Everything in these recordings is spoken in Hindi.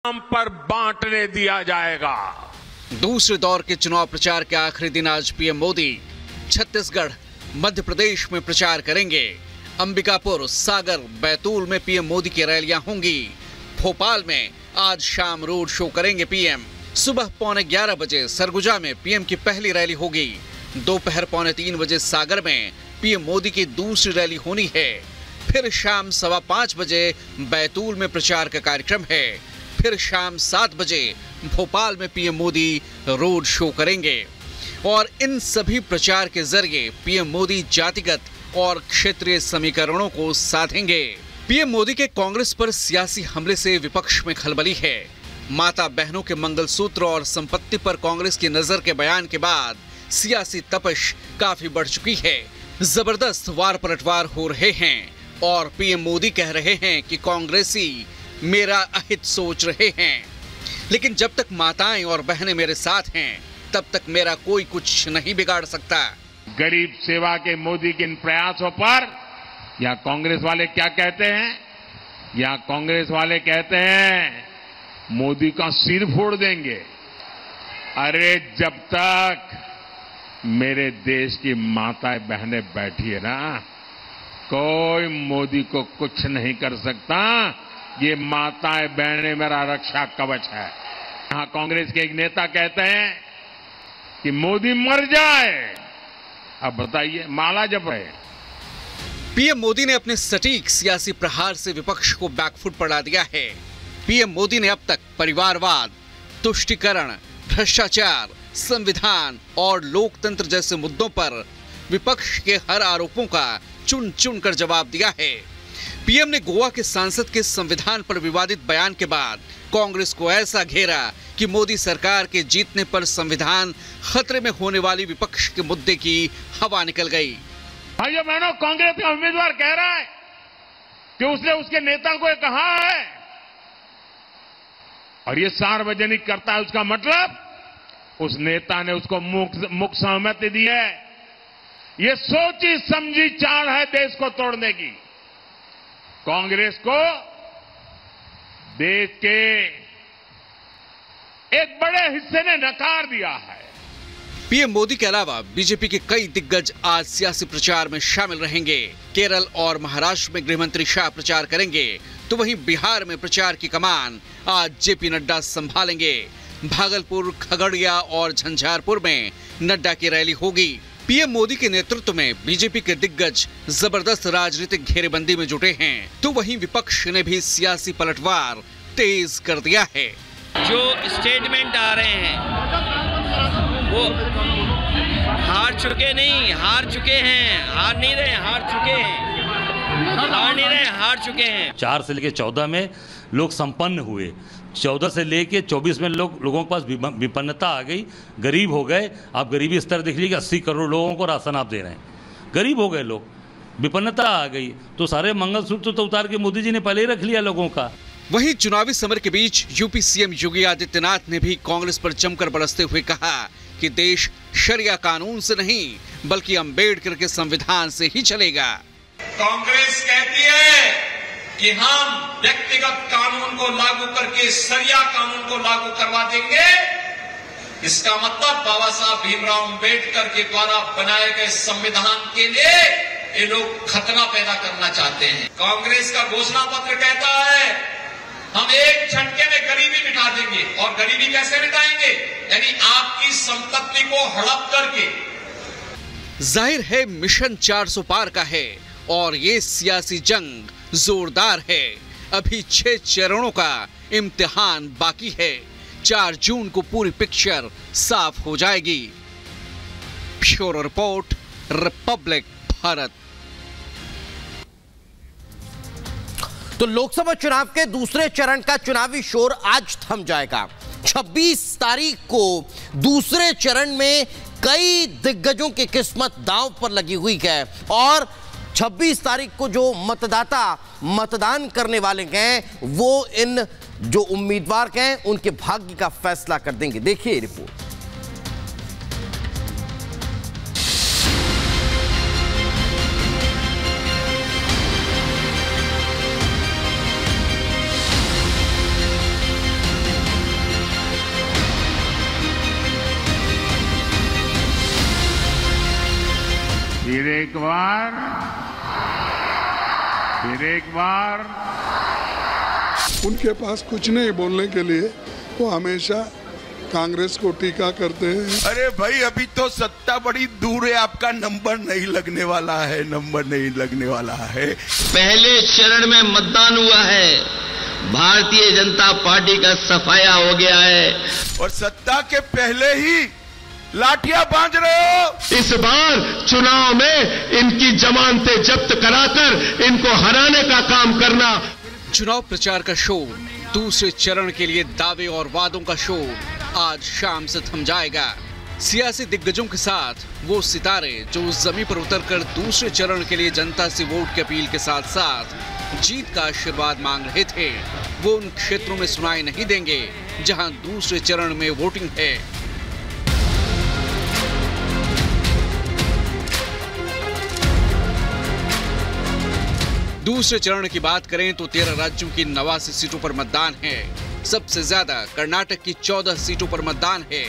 नाम पर बांटने दिया जाएगा। दूसरे दौर के चुनाव प्रचार के आखिरी दिन आज पीएम मोदी छत्तीसगढ़, मध्य प्रदेश में प्रचार करेंगे। अंबिकापुर, सागर, बैतूल में पीएम मोदी की रैलियां होंगी। भोपाल में आज शाम रोड शो करेंगे पीएम। सुबह 11:15 बजे सरगुजा में पीएम की पहली रैली होगी। दोपहर 3:15 बजे सागर में पीएम मोदी की दूसरी रैली होनी है। फिर शाम 5:15 बजे बैतूल में प्रचार का कार्यक्रम है। फिर शाम 7 बजे भोपाल में पीएम मोदी रोड शो करेंगे और इन सभी प्रचार के जरिए पीएम मोदी जातिगत और क्षेत्रीय समीकरणों को साधेंगे। पीएम मोदी के कांग्रेस पर सियासी हमले से विपक्ष में खलबली है। माता बहनों के मंगलसूत्र और संपत्ति पर कांग्रेस की नजर के बयान के बाद सियासी तपश काफी बढ़ चुकी है। जबरदस्त वार पलटवार हो रहे हैं और पीएम मोदी कह रहे हैं कि कांग्रेसी मेरा अहित सोच रहे हैं, लेकिन जब तक माताएं और बहनें मेरे साथ हैं तब तक मेरा कोई कुछ नहीं बिगाड़ सकता। गरीब सेवा के मोदी के इन प्रयासों पर या कांग्रेस वाले क्या कहते हैं? या कांग्रेस वाले कहते हैं मोदी का सिर फोड़ देंगे। अरे जब तक मेरे देश की माताएं बहनें बैठी है ना, कोई मोदी को कुछ नहीं कर सकता। ये माताएं बहनें मेरा रक्षा कवच है। यहां कांग्रेस के एक नेता कहते हैं कि मोदी मर जाए। अब बताइए, माला जप है। पीएम मोदी ने अपने सटीक सियासी प्रहार से विपक्ष को बैकफुट पड़ा दिया है। पीएम मोदी ने अब तक परिवारवाद, तुष्टीकरण, भ्रष्टाचार, संविधान और लोकतंत्र जैसे मुद्दों पर विपक्ष के हर आरोपों का चुन चुन कर जवाब दिया है। पीएम ने गोवा के सांसद के संविधान पर विवादित बयान के बाद कांग्रेस को ऐसा घेरा कि मोदी सरकार के जीतने पर संविधान खतरे में होने वाली विपक्ष के मुद्दे की हवा निकल गई। भाइयों बहनों, कांग्रेस का उम्मीदवार कह रहा है कि उसने उसके नेता को कहा है और ये सार्वजनिक करता है। उसका मतलब उस नेता ने उसको मुख्य सहमति दी है। ये सोची समझी चाल है देश को तोड़ने की। कांग्रेस को देश के एक बड़े हिस्से ने नकार दिया है। पीएम मोदी के अलावा बीजेपी के कई दिग्गज आज सियासी प्रचार में शामिल रहेंगे। केरल और महाराष्ट्र में गृहमंत्री शाह प्रचार करेंगे, तो वहीं बिहार में प्रचार की कमान आज जेपी नड्डा संभालेंगे। भागलपुर, खगड़िया और झंझारपुर में नड्डा की रैली होगी। पीएम मोदी के नेतृत्व में बीजेपी के दिग्गज जबरदस्त राजनीतिक घेरेबंदी में जुटे हैं, तो वहीं विपक्ष ने भी सियासी पलटवार तेज कर दिया है। जो स्टेटमेंट आ रहे हैं वो हार चुके नहीं, हार चुके हैं, हार नहीं रहे, हार चुके हैं, हार नहीं रहे, हार चुके हैं। 4 से लेकर 14 में लोग संपन्न हुए, 14 से लेके 24 में लोगों के पास विपन्नता आ गई, गरीब हो गए। आप गरीबी स्तर देख लीजिए, 80 करोड़ लोगों को राशन आप दे रहे हैं। गरीब हो गए लोग, विपन्नता आ गई, तो सारे मंगलसूत्र तो उतार के मोदी जी ने पहले ही रख लिया लोगों का। वहीं चुनावी समर के बीच यूपी सीएम योगी आदित्यनाथ ने भी कांग्रेस पर जमकर बरसते हुए कहा कि देश शरिया कानून से नहीं बल्कि अंबेडकर के संविधान से ही चलेगा। कांग्रेस कहती है कि हम व्यक्तिगत कानून को लागू करके शरिया कानून को लागू करवा देंगे। इसका मतलब बाबा साहब भीमराव अंबेडकर के द्वारा बनाए गए संविधान के लिए ये लोग खतरा पैदा करना चाहते हैं। कांग्रेस का घोषणा पत्र कहता है हम एक झटके में गरीबी मिटा देंगे। और गरीबी कैसे मिटाएंगे? यानी आपकी संपत्ति को हड़प करके। जाहिर है मिशन 400 पार का है और ये सियासी जंग जोरदार है। अभी 6 चरणों का इम्तिहान बाकी है। 4 जून को पूरी पिक्चर साफ हो जाएगी। Bureau report, Republic Bharat. तो लोकसभा चुनाव के दूसरे चरण का चुनावी शोर आज थम जाएगा। 26 तारीख को दूसरे चरण में कई दिग्गजों की किस्मत दांव पर लगी हुई है और 26 तारीख को जो मतदाता मतदान करने वाले हैं वो इन जो उम्मीदवार हैं उनके भाग्य का फैसला कर देंगे। देखिए रिपोर्ट। एक बार उनके पास कुछ नहीं बोलने के लिए, वो हमेशा कांग्रेस को टीका करते हैं। अरे भाई, अभी तो सत्ता बड़ी दूर है, आपका नंबर नहीं लगने वाला है, नंबर नहीं लगने वाला है। पहले चरण में मतदान हुआ है, भारतीय जनता पार्टी का सफाया हो गया है और सत्ता के पहले ही लाठियां बांध रहे हो। इस बार चुनाव में इनकी जमानतें जब्त कराकर इनको हराने का काम करना। चुनाव प्रचार का शोर, दूसरे चरण के लिए दावे और वादों का शोर आज शाम से थम जाएगा। सियासी दिग्गजों के साथ वो सितारे जो जमीन पर उतरकर दूसरे चरण के लिए जनता से वोट की अपील के साथ साथ जीत का आशीर्वाद मांग रहे थे, वो उन क्षेत्रों में सुनाई नहीं देंगे जहां दूसरे चरण में वोटिंग है। दूसरे चरण की बात करें तो 13 राज्यों की 89 सीटों पर मतदान है। सबसे ज्यादा कर्नाटक की 14 सीटों पर मतदान है।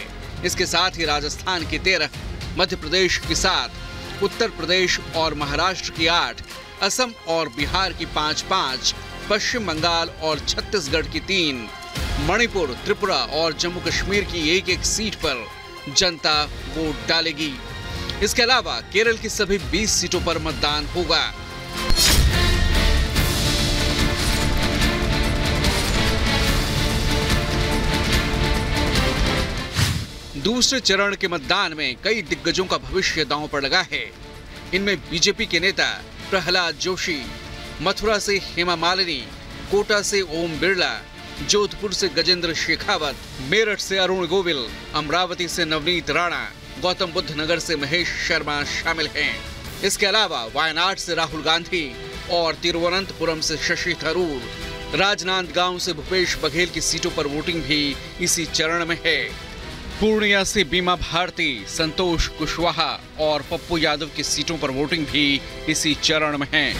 इसके साथ ही राजस्थान की 13, मध्य प्रदेश की 7, उत्तर प्रदेश और महाराष्ट्र की 8, असम और बिहार की 5-5, पश्चिम बंगाल और छत्तीसगढ़ की 3, मणिपुर, त्रिपुरा और जम्मू कश्मीर की 1-1 सीट पर जनता वोट डालेगी। इसके अलावा केरल की सभी 20 सीटों पर मतदान होगा। दूसरे चरण के मतदान में कई दिग्गजों का भविष्य दांव पर लगा है। इनमें बीजेपी के नेता प्रहलाद जोशी, मथुरा से हेमा मालिनी, कोटा से ओम बिरला, जोधपुर से गजेंद्र शेखावत, मेरठ से अरुण गोविल, अमरावती से नवनीत राणा, गौतम बुद्ध नगर से महेश शर्मा शामिल हैं। इसके अलावा वायनाड से राहुल गांधी और तिरुवनंतपुरम से शशि थरूर, राजनांदगांव से भूपेश बघेल की सीटों पर वोटिंग भी इसी चरण में है। पूर्णिया से बीमा भारती, संतोष कुशवाहा और पप्पू यादव की सीटों पर वोटिंग भी इसी चरण में है।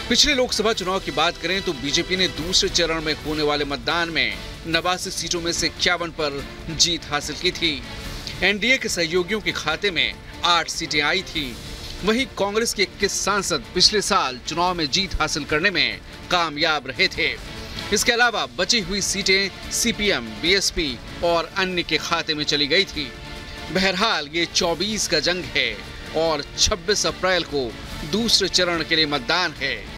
पिछले लोकसभा चुनाव की बात करें तो बीजेपी ने दूसरे चरण में होने वाले मतदान में 89 सीटों में से 51 पर जीत हासिल की थी। एनडीए के सहयोगियों के खाते में 8 सीटें आई थी। वहीं कांग्रेस के 21 सांसद पिछले साल चुनाव में जीत हासिल करने में कामयाब रहे थे। इसके अलावा बची हुई सीटें सीपीएम, बीएसपी और अन्य के खाते में चली गई थी। बहरहाल ये 24 का जंग है और 26 अप्रैल को दूसरे चरण के लिए मतदान है।